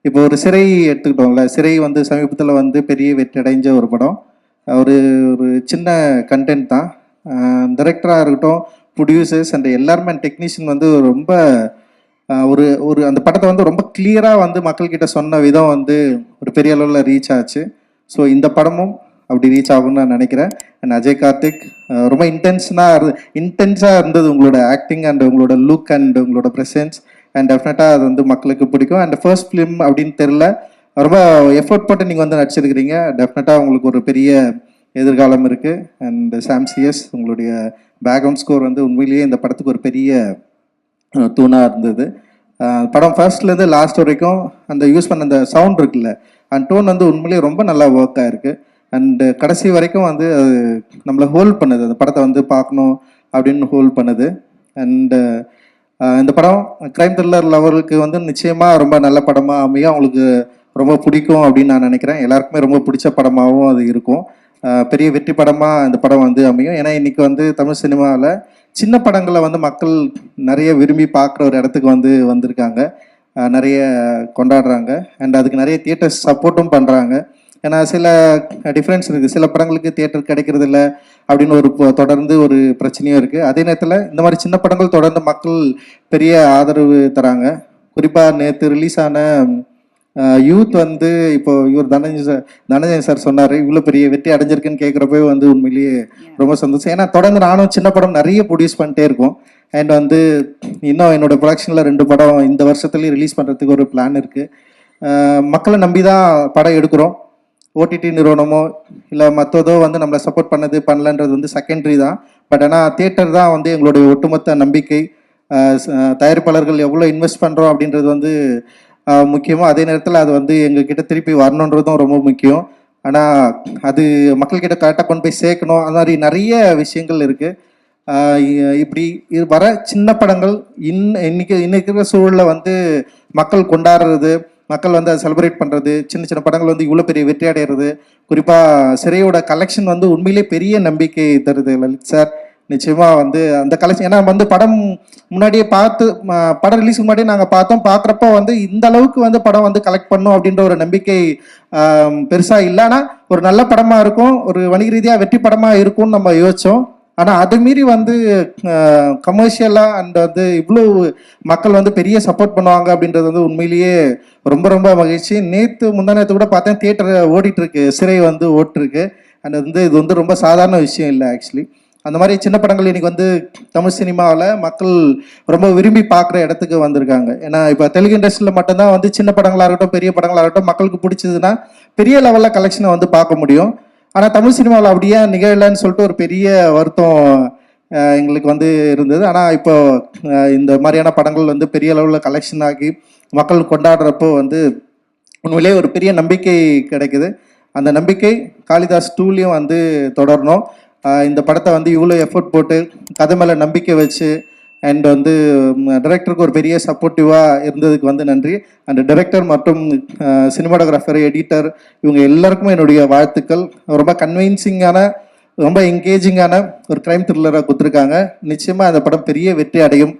இப்போ ஒரு சிறை எடுத்துக்கிட்டோம்ல, சிறை வந்து சமீபத்தில் வந்து பெரிய வெற்றி அடைஞ்ச ஒரு படம். ஒரு ஒரு சின்ன கண்டென்ட் தான். டைரக்டராக இருக்கட்டும், ப்ரொடியூசர்ஸ் அண்ட் எல்லாருமே டெக்னீஷியன் வந்து ரொம்ப ஒரு ஒரு அந்த படத்தை வந்து ரொம்ப கிளியராக வந்து மக்கள்கிட்ட சொன்ன விதம் வந்து ஒரு பெரிய அளவில் ரீச் ஆச்சு. ஸோ இந்த படமும் அப்படி ரீச் ஆகும்னு நான் நினைக்கிறேன். அண்ட் அஜய் கார்த்திக் ரொம்ப இன்டென்ஸாக இருந்தது உங்களோட ஆக்டிங் அண்ட் உங்களோட லுக் அண்ட் உங்களோட ப்ரெசன்ஸ். அண்ட் டெஃபினட்டாக அது வந்து மக்களுக்கு பிடிக்கும். அண்ட் ஃபர்ஸ்ட் ஃபிலிம் அப்படின்னு தெரில, ரொம்ப எஃபர்ட் போட்டு நீங்கள் வந்து நடிச்சிருக்கிறீங்க. டெஃபினட்டாக உங்களுக்கு ஒரு பெரிய எதிர்காலம் இருக்குது. அண்ட் சாம் சிஎஸ், உங்களுடைய பேக்ரவுண்ட் ஸ்கோர் வந்து உண்மையிலேயே இந்த படத்துக்கு ஒரு பெரிய தூணாக இருந்தது. படம் ஃபர்ஸ்ட்லேருந்து லாஸ்ட் வரைக்கும் அந்த யூஸ் பண்ண அந்த சவுண்ட் இருக்குல்ல, அந்த டோன் வந்து உண்மையிலேயே ரொம்ப நல்லா ஒர்க் ஆகிருக்கு. அண்டு கடைசி வரைக்கும் வந்து அது நம்மளை ஹோல்ட் பண்ணுது, அந்த படத்தை வந்து பார்க்கணும் அப்படின்னு ஹோல்ட் பண்ணுது. அண்டு இந்த படம் க்ரைம் த்ரில்லர் லவருக்கு வந்து நிச்சயமாக ரொம்ப நல்ல படமாக அமையும், அவங்களுக்கு ரொம்ப பிடிக்கும் அப்படின்னு நான் நினைக்கிறேன். எல்லாருக்குமே ரொம்ப பிடிச்ச படமாகவும் அது இருக்கும். பெரிய வெற்றி படமாக இந்த படம் வந்து அமையும். ஏன்னா இன்றைக்கி வந்து தமிழ் சினிமாவில் சின்ன படங்களை வந்து மக்கள் நிறைய விரும்பி பார்க்குற ஒரு இடத்துக்கு வந்து வந்திருக்காங்க, நிறைய கொண்டாடுறாங்க. அண்ட் அதுக்கு நிறைய தியேட்டர்ஸ் சப்போர்ட்டும் பண்ணுறாங்க. ஏன்னா சில டிஃப்ரென்ஸ் இருக்குது, சில படங்களுக்கு தியேட்டர் கிடைக்கிறது இல்லை அப்படின்னு ஒரு தொடர்ந்து ஒரு பிரச்சனையும் இருக்குது. அதே நேரத்தில் இந்த மாதிரி சின்ன படங்கள் தொடர்ந்து மக்கள் பெரிய ஆதரவு தராங்க. குறிப்பாக நேற்று ரிலீஸ் ஆன யூத் வந்து இப்போ இவர் தனஞ்சயன் சார் சொன்னார், இவ்வளோ பெரிய வெற்றி அடைஞ்சிருக்குன்னு கேட்குறப்பே வந்து உண்மையிலேயே ரொம்ப சந்தோஷம். ஏன்னா தொடர்ந்து நானும் சின்ன படம் நிறைய ப்ரொடியூஸ் பண்ணிட்டே இருக்கோம். அண்ட் வந்து இன்னும் என்னோடய ப்ரொடக்ஷனில் 2 படம் இந்த வருஷத்துலேயும் ரிலீஸ் பண்ணுறதுக்கு ஒரு பிளான் இருக்குது. மக்களை நம்பி தான் படம் எடுக்கிறோம். ஓடிடி நிறுவனமோ இல்லை மற்றதோ வந்து நம்மளை சப்போர்ட் பண்ணலன்றது வந்து செகண்டரி தான். பட் ஆனால் தியேட்டர் தான் வந்து எங்களுடைய ஒட்டுமொத்த நம்பிக்கை. தயாரிப்பாளர்கள் எவ்வளோ இன்வெஸ்ட் பண்ணுறோம் அப்படின்றது வந்து முக்கியமாக, அதே நேரத்தில் அது வந்து எங்ககிட்ட திருப்பி வரணுன்றதும் ரொம்ப முக்கியம். ஆனால் அது மக்கள்கிட்ட கரெக்டாக கொண்டு போய் சேர்க்கணும். அது மாதிரி நிறைய விஷயங்கள் இருக்குது. இப்படி வர சின்ன படங்கள் இன்னைக்கு இருக்கிற சூழலில் வந்து மக்கள் கொண்டாடுறது, மக்கள் வந்து அதை செலிப்ரேட் பண்ணுறது, சின்ன சின்ன படங்கள் வந்து இவ்வளோ பெரிய வெற்றி அடைகிறது, குறிப்பாக சிறையோட கலெக்ஷன் வந்து உண்மையிலே பெரிய நம்பிக்கை தருது. லலித் சார் நிச்சயமாக வந்து அந்த கலெக்ஷன், ஏன்னா வந்து படம் முன்னாடியே பார்த்து படம் ரிலீஸுக்கு முன்னாடியே நாங்கள் பார்க்குறப்ப வந்து இந்த அளவுக்கு வந்து படம் வந்து கலெக்ட் பண்ணும் அப்படின்ற ஒரு நம்பிக்கை பெருசாக இல்லை. ஆனால் ஒரு நல்ல படமாக இருக்கும், ஒரு வணிக ரீதியாக வெற்றி படமாக இருக்கும்னு நம்ம யோசித்தோம். ஆனால் அது மீறி வந்து கமர்ஷியலாக அண்ட் வந்து இவ்வளோ மக்கள் வந்து பெரிய சப்போர்ட் பண்ணுவாங்க அப்படின்றது வந்து உண்மையிலேயே ரொம்ப ரொம்ப மகிழ்ச்சி. முந்தா நேற்று கூட பார்த்தேன், தியேட்டர் ஓடிட்டுருக்கு, சிறை வந்து ஓட்டிருக்கு. அண்ட் வந்து இது வந்து ரொம்ப சாதாரண விஷயம் இல்லை ஆக்சுவலி. அந்த மாதிரி சின்ன படங்கள் இன்றைக்கி வந்து தமிழ் சினிமாவில் மக்கள் ரொம்ப விரும்பி பார்க்குற இடத்துக்கு வந்திருக்காங்க. ஏன்னா இப்போ தெலுங்கு இண்டஸ்ட்ரியில் மட்டும்தான் வந்து சின்ன படங்களாக இருக்கட்டும், பெரிய படங்களாக இருக்கட்டும், மக்களுக்கு பிடிச்சதுன்னா பெரிய லெவலில் கலெக்ஷனை வந்து பார்க்க முடியும். ஆனால் தமிழ் சினிமாவில் அப்படியே நிகழலைன்னு சொல்லிட்டு ஒரு பெரிய வருத்தம் எங்களுக்கு வந்து இருந்தது. ஆனால் இப்போ இந்த மாதிரியான படங்கள் வந்து பெரிய அளவில் கலெக்ஷன் ஆகி மக்கள் கொண்டாடுறப்போ வந்து உண்மையிலே ஒரு பெரிய நம்பிக்கை கிடைக்குது. அந்த நம்பிக்கை காளிதாஸ் 2லையும் வந்து தொடரணும். இந்த படத்தை வந்து இவ்வளோ எஃபோர்ட் போட்டு கதை மேலே நம்பிக்கை வச்சு அண்ட் வந்து டைரக்டருக்கு ஒரு பெரிய சப்போர்ட்டிவாக இருந்ததுக்கு வந்து நன்றி. அண்ட் டைரக்டர் மற்றும் சினிமாட்டோகிராஃபர், எடிட்டர், இவங்க எல்லாருக்குமே என்னுடைய வாழ்த்துக்கள். ரொம்ப கன்வின்சிங்கான, ரொம்ப என்கேஜிங்கான ஒரு க்ரைம் த்ரில்லரை கொடுத்துருக்காங்க. நிச்சயமாக அந்த படம் பெரிய வெற்றி அடையும்.